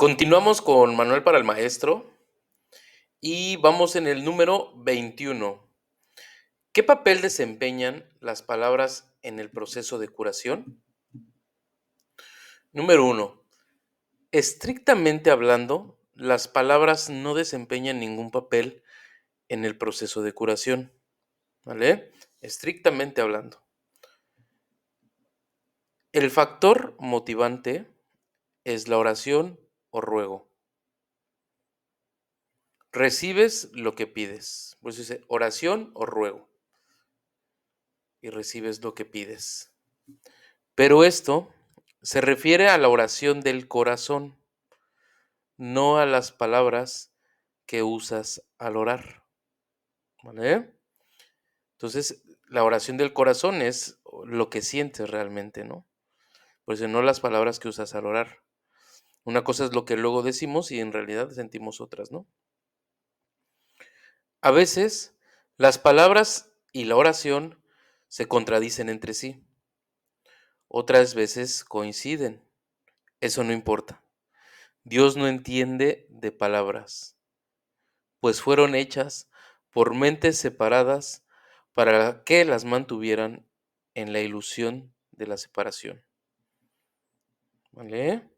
Continuamos con Manual para el Maestro y vamos en el número 21. ¿Qué papel desempeñan las palabras en el proceso de curación? Número 1. Estrictamente hablando, las palabras no desempeñan ningún papel en el proceso de curación, ¿vale? Estrictamente hablando. El factor motivante es la oración o ruego. Recibes lo que pides. Por eso dice oración o ruego. Y recibes lo que pides. Pero esto se refiere a la oración del corazón, no a las palabras que usas al orar, ¿vale? Entonces, la oración del corazón es lo que sientes realmente, ¿no? Por eso no las palabras que usas al orar. Una cosa es lo que luego decimos y en realidad sentimos otras, ¿no? A veces, las palabras y la oración se contradicen entre sí. Otras veces coinciden. Eso no importa. Dios no entiende de palabras, pues fueron hechas por mentes separadas para que las mantuvieran en la ilusión de la separación. ¿Vale?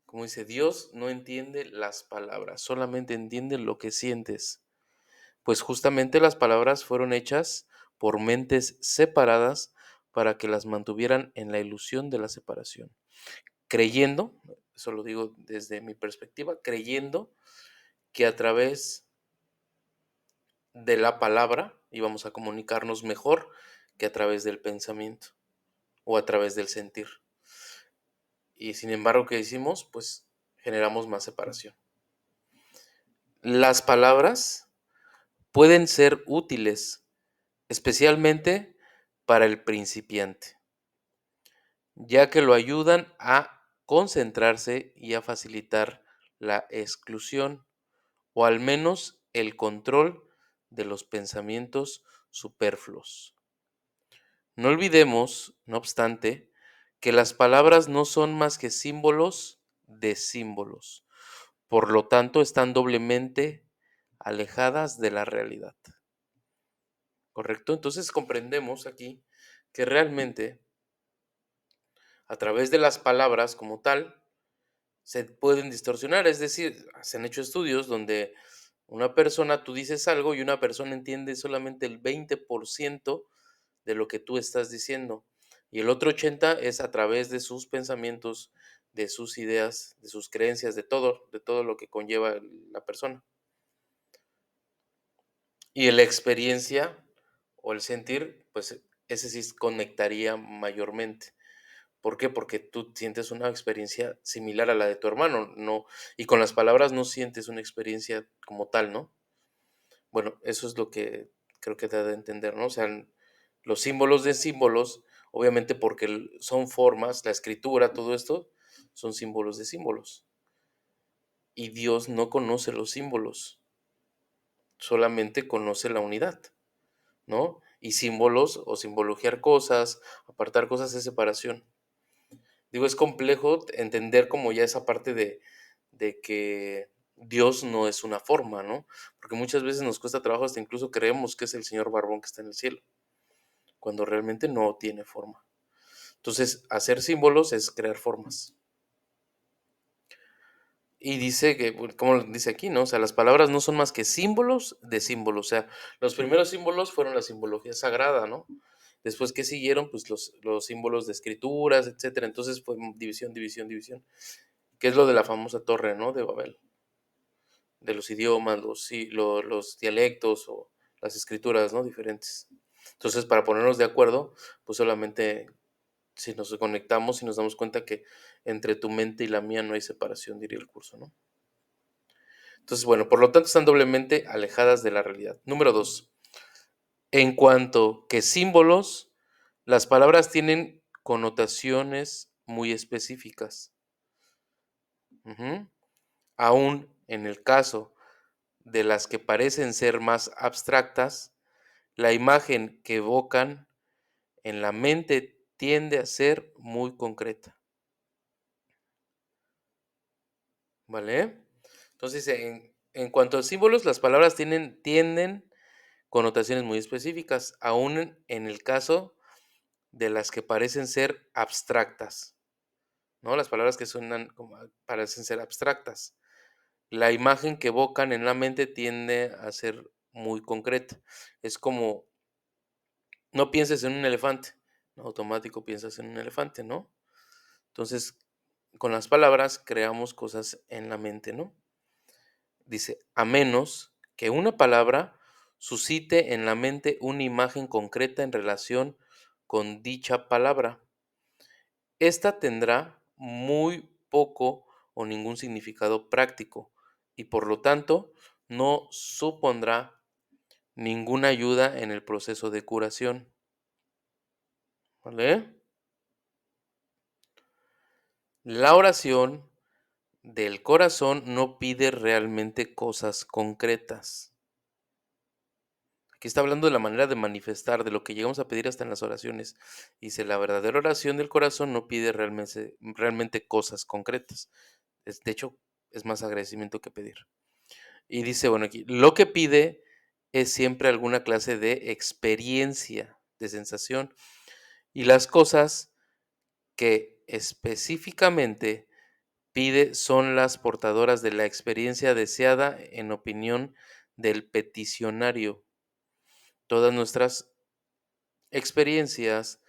Como dice, Dios no entiende las palabras, solamente entiende lo que sientes. Pues justamente las palabras fueron hechas por mentes separadas para que las mantuvieran en la ilusión de la separación. Creyendo, eso lo digo desde mi perspectiva, creyendo que a través de la palabra íbamos a comunicarnos mejor que a través del pensamiento o a través del sentir. Y sin embargo, ¿qué hicimos? Pues generamos más separación. Las palabras pueden ser útiles, especialmente para el principiante, ya que lo ayudan a concentrarse y a facilitar la exclusión o al menos el control de los pensamientos superfluos. No olvidemos, no obstante, que las palabras no son más que símbolos de símbolos. Por lo tanto, están doblemente alejadas de la realidad. ¿Correcto? Entonces comprendemos aquí que realmente a través de las palabras como tal se pueden distorsionar. Es decir, se han hecho estudios donde una persona, tú dices algo y una persona entiende solamente el 20% de lo que tú estás diciendo. Y el otro 80 es a través de sus pensamientos, de sus ideas, de sus creencias, de todo lo que conlleva la persona. Y la experiencia o el sentir, pues ese sí conectaría mayormente. ¿Por qué? Porque tú sientes una experiencia similar a la de tu hermano, no, y con las palabras no sientes una experiencia como tal, ¿no? Bueno, eso es lo que creo que te da de entender, ¿no? O sea, los símbolos de símbolos, obviamente porque son formas, la escritura, todo esto, son símbolos de símbolos. Y Dios no conoce los símbolos, solamente conoce la unidad, ¿no? Y símbolos o simbologiar cosas, apartar cosas es separación. Digo, es complejo entender como ya esa parte de que Dios no es una forma, ¿no? Porque muchas veces nos cuesta trabajo, hasta incluso creemos que es el señor barbón que está en el cielo, cuando realmente no tiene forma. Entonces, hacer símbolos es crear formas. Y dice que, bueno, como dice aquí, ¿no? O sea, las palabras no son más que símbolos de símbolos. O sea, los primeros símbolos fueron la simbología sagrada, ¿no? Después, ¿qué siguieron? Pues los símbolos de escrituras, etcétera. Entonces fue división, división, división. Que es lo de la famosa torre, ¿no? De Babel. De los idiomas, los dialectos o las escrituras, ¿no? Diferentes. Entonces, para ponernos de acuerdo, pues solamente si nos conectamos y nos damos cuenta que entre tu mente y la mía no hay separación, diría el curso, ¿no? Entonces, bueno, por lo tanto están doblemente alejadas de la realidad. Número 2. En cuanto que símbolos, las palabras tienen connotaciones muy específicas. Ujú. Aún en el caso de las que parecen ser más abstractas, la imagen que evocan en la mente tiende a ser muy concreta. ¿vale? Entonces, en cuanto a símbolos, las palabras tienden connotaciones muy específicas, aún en el caso de las que parecen ser abstractas, ¿no? Las palabras que suenan como parecen ser abstractas. La imagen que evocan en la mente tiende a ser muy concreta. Es como, no pienses en un elefante, en automático piensas en un elefante, ¿no? Entonces, con las palabras creamos cosas en la mente, ¿no? Dice, a menos que una palabra suscite en la mente una imagen concreta en relación con dicha palabra. Esta tendrá muy poco o ningún significado práctico y por lo tanto no supondrá ninguna ayuda en el proceso de curación. ¿Vale? La oración del corazón no pide realmente cosas concretas. Aquí está hablando de la manera de manifestar, de lo que llegamos a pedir hasta en las oraciones. Dice, la verdadera oración del corazón no pide realmente cosas concretas. De hecho, es más agradecimiento que pedir. Y dice, bueno, aquí, lo que pide es siempre alguna clase de experiencia, de sensación. Y las cosas que específicamente pide son las portadoras de la experiencia deseada en opinión del peticionario. Todas nuestras experiencias,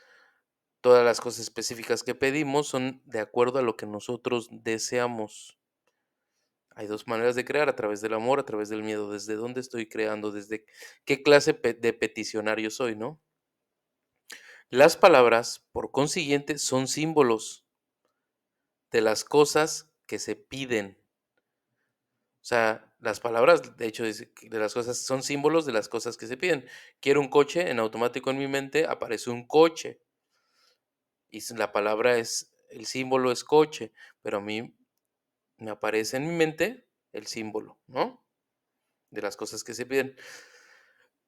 todas las cosas específicas que pedimos son de acuerdo a lo que nosotros deseamos. Hay dos maneras de crear, a través del amor, a través del miedo. ¿Desde dónde estoy creando? ¿Desde qué clase de peticionario soy, no? Las palabras, por consiguiente, son símbolos de las cosas que se piden. O sea, las palabras, de hecho, dice que de las cosas son símbolos de las cosas que se piden. Quiero un coche, en automático en mi mente aparece un coche. Y la palabra es, el símbolo es coche, pero a mí me aparece en mi mente el símbolo, ¿no? De las cosas que se piden.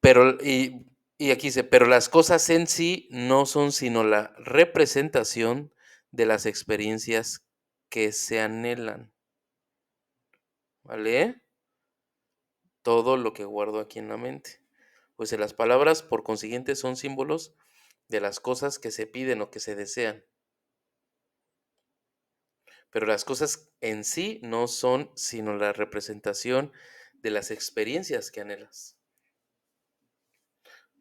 Pero, y aquí dice, pero las cosas en sí no son sino la representación de las experiencias que se anhelan, ¿vale? Todo lo que guardo aquí en la mente. Pues las palabras, por consiguiente, son símbolos de las cosas que se piden o que se desean. Pero las cosas en sí no son sino la representación de las experiencias que anhelas,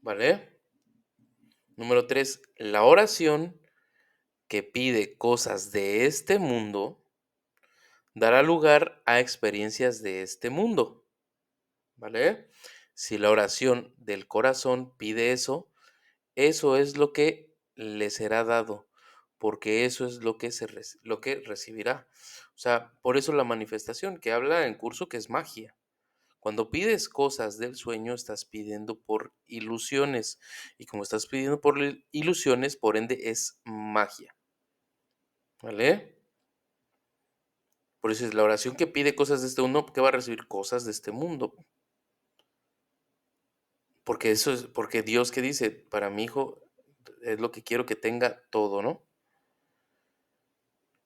¿vale? Número 3, la oración que pide cosas de este mundo dará lugar a experiencias de este mundo, ¿vale? Si la oración del corazón pide eso, eso es lo que le será dado, porque eso es lo que, lo que recibirá. O sea, por eso la manifestación que habla en curso que es magia. Cuando pides cosas del sueño, estás pidiendo por ilusiones. Y como estás pidiendo por ilusiones, por ende es magia. ¿Vale? Por eso es la oración que pide cosas de este mundo, que va a recibir cosas de este mundo. Porque eso es, porque Dios que dice, para mi hijo es lo que quiero que tenga todo, ¿no?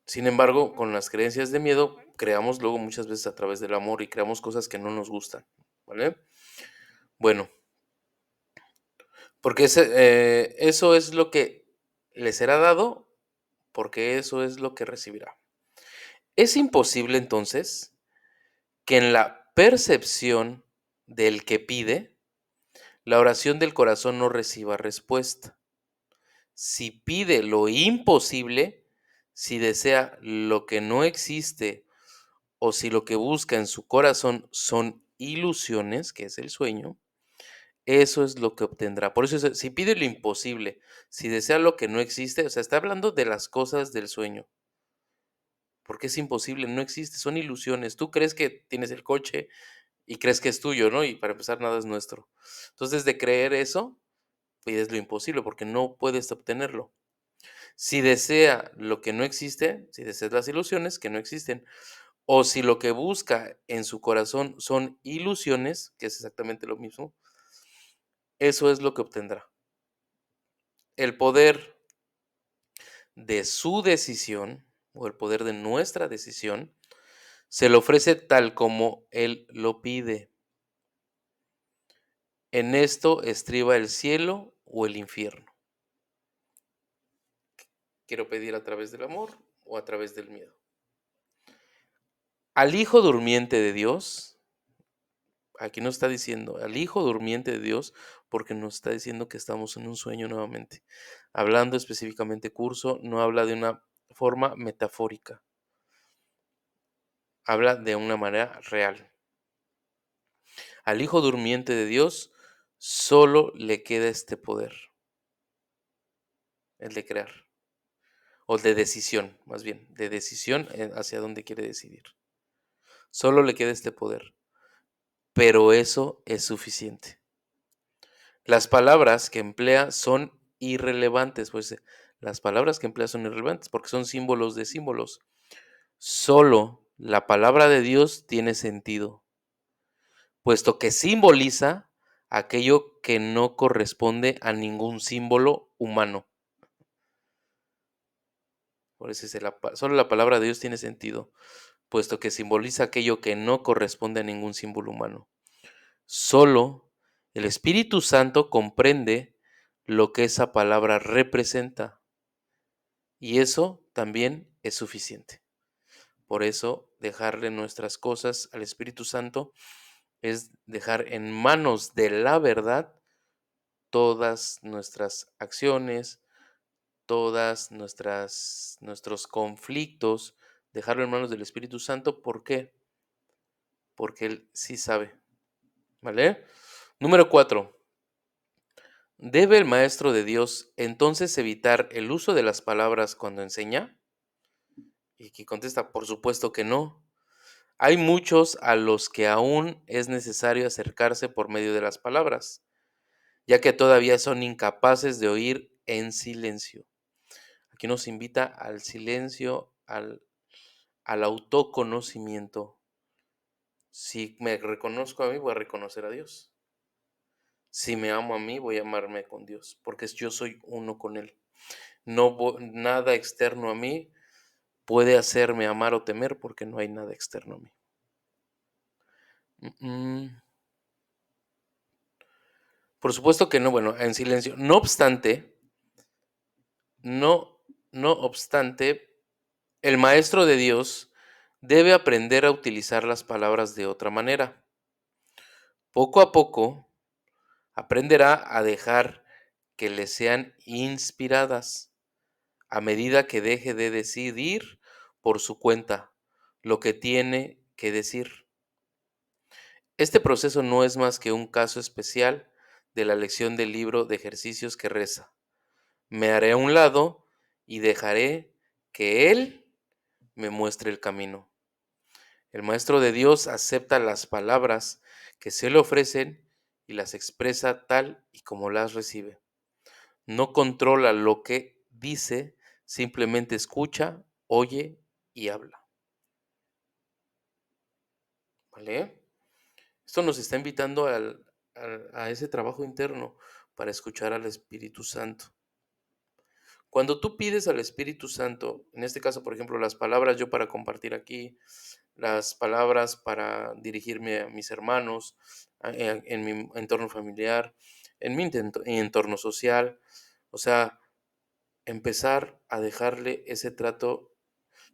Sin embargo, con las creencias de miedo, creamos luego muchas veces a través del amor y creamos cosas que no nos gustan, ¿vale? Bueno, porque eso es lo que le será dado, porque eso es lo que recibirá. Es imposible entonces que en la percepción del que pide, la oración del corazón no reciba respuesta. Si pide lo imposible, si desea lo que no existe o si lo que busca en su corazón son ilusiones, que es el sueño, eso es lo que obtendrá. Por eso, si pide lo imposible, si desea lo que no existe, o sea, está hablando de las cosas del sueño, porque es imposible, no existe, son ilusiones. Tú crees que tienes el coche y crees que es tuyo, ¿no? Y para empezar, nada es nuestro. Entonces, de creer eso, pides lo imposible, porque no puedes obtenerlo. Si desea lo que no existe, si deseas las ilusiones que no existen, o si lo que busca en su corazón son ilusiones, que es exactamente lo mismo, eso es lo que obtendrá. El poder de su decisión, o el poder de nuestra decisión, Se lo ofrece tal como él lo pide. En esto estriba el cielo o el infierno. Quiero pedir a través del amor o a través del miedo. Al hijo durmiente de Dios, aquí nos está diciendo, al hijo durmiente de Dios, porque nos está diciendo que estamos en un sueño nuevamente. Hablando específicamente curso, no habla de una forma metafórica, habla de una manera real. Al hijo durmiente de Dios solo le queda este poder, el de crear, o de decisión, más bien, de decisión hacia dónde quiere decidir. Solo le queda este poder, pero eso es suficiente. Las palabras que emplea son irrelevantes, pues las palabras que emplea son irrelevantes porque son símbolos de símbolos. Solo la palabra de Dios tiene sentido, puesto que simboliza aquello que no corresponde a ningún símbolo humano. Por eso dice, solo la palabra de Dios tiene sentido, puesto que simboliza aquello que no corresponde a ningún símbolo humano. Solo el Espíritu Santo comprende lo que esa palabra representa y eso también es suficiente. Por eso dejarle nuestras cosas al Espíritu Santo es dejar en manos de la verdad todas nuestras acciones, todas nuestros conflictos, dejarlo en manos del Espíritu Santo. ¿Por qué? Porque Él sí sabe, ¿vale? Número 4. ¿Debe el maestro de Dios entonces evitar el uso de las palabras cuando enseña? Y aquí contesta, por supuesto que no. Hay muchos a los que aún es necesario acercarse por medio de las palabras, ya que todavía son incapaces de oír en silencio. Aquí nos invita al silencio, al autoconocimiento. Si me reconozco a mí, voy a reconocer a Dios. Si me amo a mí, voy a amarme con Dios, porque yo soy uno con Él. Nada externo a mí puede hacerme amar o temer, porque no hay nada externo a mí. Por supuesto que no, bueno, en silencio. No, no obstante, el maestro de Dios debe aprender a utilizar las palabras de otra manera. Poco a poco aprenderá a dejar que le sean inspiradas a medida que deje de decidir por su cuenta lo que tiene que decir. Este proceso no es más que un caso especial de la lección del libro de ejercicios que reza: me haré a un lado y dejaré que Él me muestre el camino. El Maestro de Dios acepta las palabras que se le ofrecen y las expresa tal y como las recibe. No controla lo que dice, simplemente escucha, oye y habla. ¿Vale? Esto nos está invitando a ese trabajo interno para escuchar al Espíritu Santo. Cuando tú pides al Espíritu Santo, en este caso, por ejemplo, las palabras yo para compartir aquí, las palabras para dirigirme a mis hermanos, en mi entorno familiar, en mi entorno social, o sea, empezar a dejarle ese trato.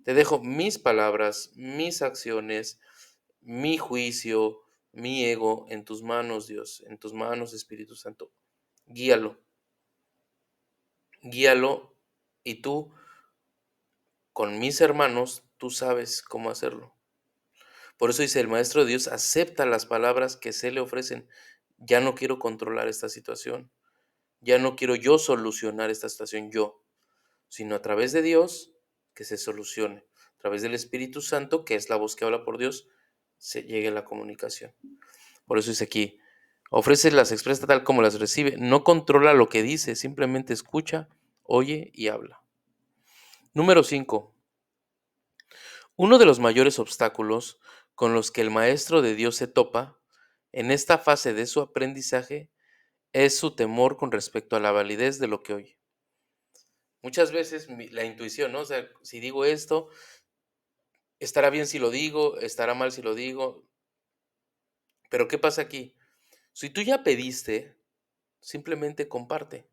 Te dejo mis palabras, mis acciones, mi juicio, mi ego en tus manos, Dios, en tus manos, Espíritu Santo. Guíalo, guíalo y tú, con mis hermanos, tú sabes cómo hacerlo. Por eso dice, el Maestro de Dios acepta las palabras que se le ofrecen. Ya no quiero controlar esta situación. Ya no quiero yo solucionar esta situación yo, sino a través de Dios que se solucione. A través del Espíritu Santo, que es la voz que habla por Dios, se llegue a la comunicación. Por eso dice aquí, ofrece las expresa tal como las recibe. No controla lo que dice, simplemente escucha, oye y habla. Número 5. Uno de los mayores obstáculos con los que el maestro de Dios se topa en esta fase de su aprendizaje es su temor con respecto a la validez de lo que oye. Muchas veces la intuición, ¿no? O sea, si digo esto, ¿Estará bien si lo digo? ¿Estará mal si lo digo? Pero ¿qué pasa aquí? Si tú ya pediste, simplemente comparte.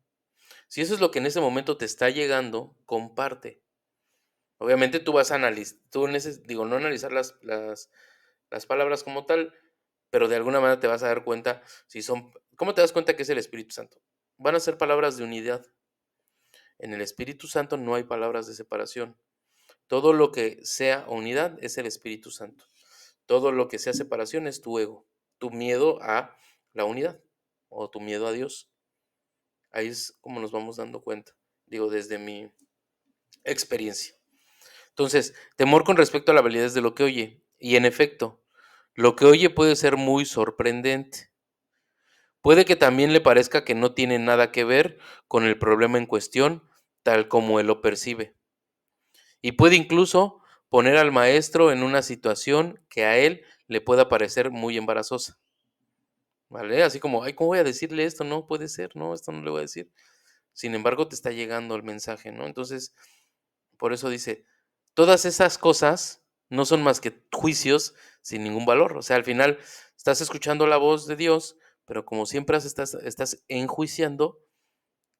Si eso es lo que en ese momento te está llegando, comparte. Obviamente tú vas a analizar, digo, no analizar las palabras como tal, pero de alguna manera te vas a dar cuenta si son, ¿cómo te das cuenta que es el Espíritu Santo? Van a ser palabras de unidad. En el Espíritu Santo no hay palabras de separación. Todo lo que sea unidad es el Espíritu Santo. Todo lo que sea separación es tu ego, tu miedo a la unidad o tu miedo a Dios. Ahí es como nos vamos dando cuenta, digo, desde mi experiencia. Entonces, temor con respecto a la validez de lo que oye. Y en efecto, lo que oye puede ser muy sorprendente. Puede que también le parezca que no tiene nada que ver con el problema en cuestión, tal como él lo percibe. Y puede incluso poner al maestro en una situación que a él le pueda parecer muy embarazosa. ¿Vale? Así como, ay, ¿cómo voy a decirle esto? No puede ser, no, esto no le voy a decir. Sin embargo, te está llegando el mensaje, ¿no? Entonces, por eso dice, todas esas cosas no son más que juicios sin ningún valor. O sea, al final estás escuchando la voz de Dios, pero como siempre estás enjuiciando,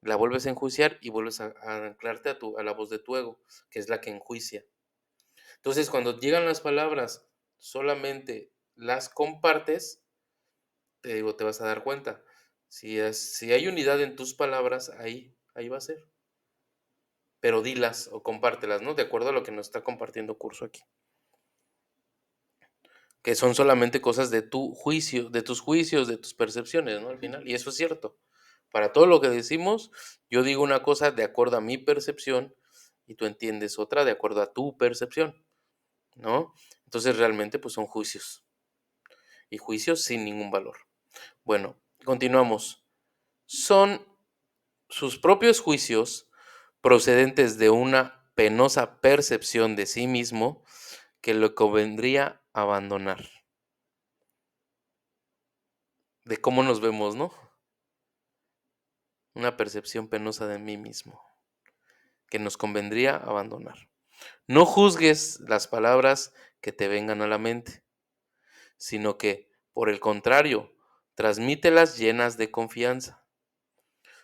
la vuelves a enjuiciar y vuelves a anclarte a la voz de tu ego, que es la que enjuicia. Entonces, cuando llegan las palabras, solamente las compartes, te digo, te vas a dar cuenta. Si hay unidad en tus palabras, ahí va a ser. Pero dilas o compártelas, ¿no? De acuerdo a lo que nos está compartiendo curso aquí. Que son solamente cosas de tu juicio, de tus juicios, de tus percepciones, ¿no? Al final, y eso es cierto. Para todo lo que decimos, yo digo una cosa de acuerdo a mi percepción y tú entiendes otra de acuerdo a tu percepción, ¿no? Entonces realmente pues son juicios y juicios sin ningún valor. Bueno, continuamos. Son sus propios juicios procedentes de una penosa percepción de sí mismo que le convendría abandonar. De cómo nos vemos, ¿no? Una percepción penosa de mí mismo que nos convendría abandonar. No juzgues las palabras que te vengan a la mente, sino que, por el contrario, transmítelas llenas de confianza.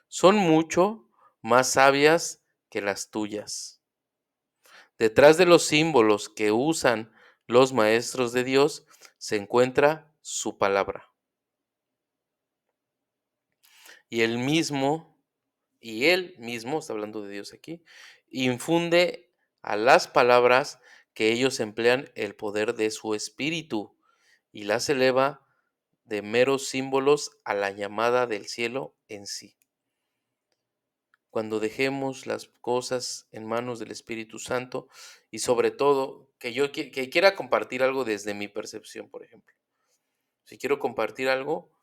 Son mucho más sabias que las tuyas. Detrás de los símbolos que usan los maestros de Dios se encuentra su palabra. Y él mismo, está hablando de Dios aquí, infunde a las palabras que ellos emplean el poder de su espíritu y las eleva de meros símbolos a la llamada del cielo en sí. Cuando dejemos las cosas en manos del Espíritu Santo y sobre todo que quiera compartir algo desde mi percepción, por ejemplo. Si quiero compartir algo,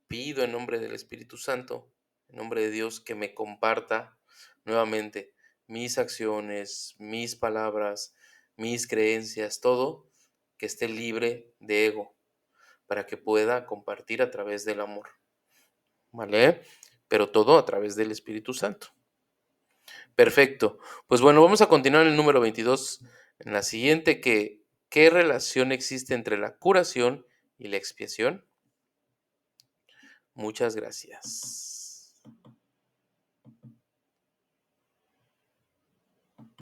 pido en nombre del Espíritu Santo, en nombre de Dios, que me comparta nuevamente mis acciones, mis palabras, mis creencias, todo que esté libre de ego, para que pueda compartir a través del amor, ¿vale? Pero todo a través del Espíritu Santo. Perfecto. Pues bueno, vamos a continuar en el número 22, en la siguiente, ¿qué relación existe entre la curación y la expiación? Muchas gracias.